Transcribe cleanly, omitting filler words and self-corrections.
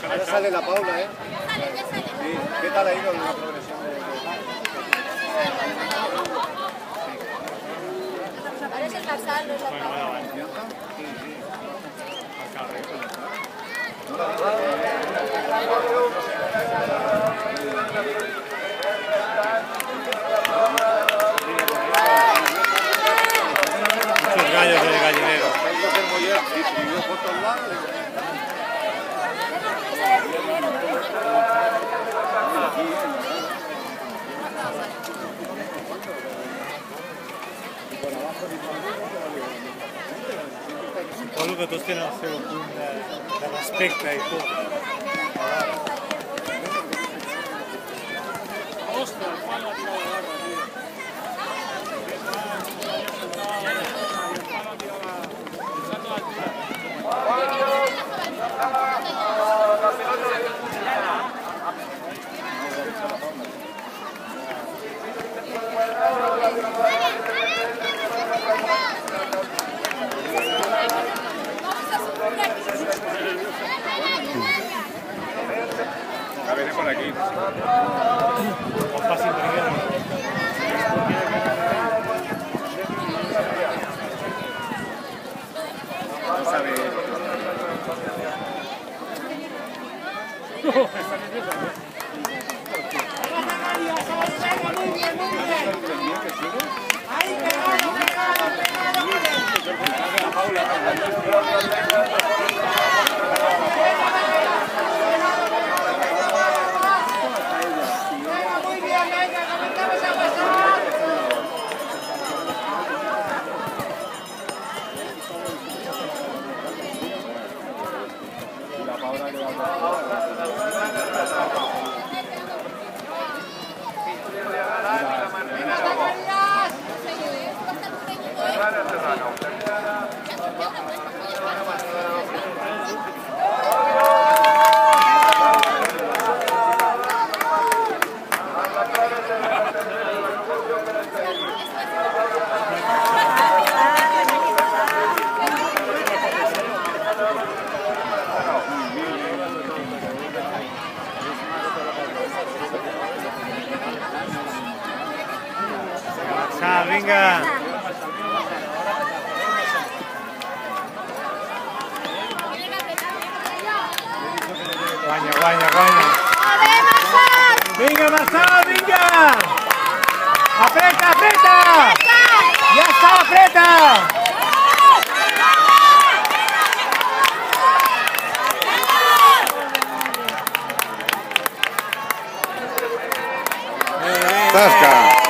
Ahora sale la Paula, ¿eh? Sale, ya sale. Sí. ¿Qué tal ha ido la progresión de...? Parece el Tarzán, no es la Paula. Sí, sí. Muchos gallos del gallinero. Suposo que tots tenen el seu punt de respecte i tot. Ostres, fan la tira de barra, tio. A ver, por aquí. Com passin per aquí. Vamos a ver. Vinga! Guanya, guanya, guanya! Vinga, Marçal, vinga! Apreta, apreta! Ja està, apreta! Tasca!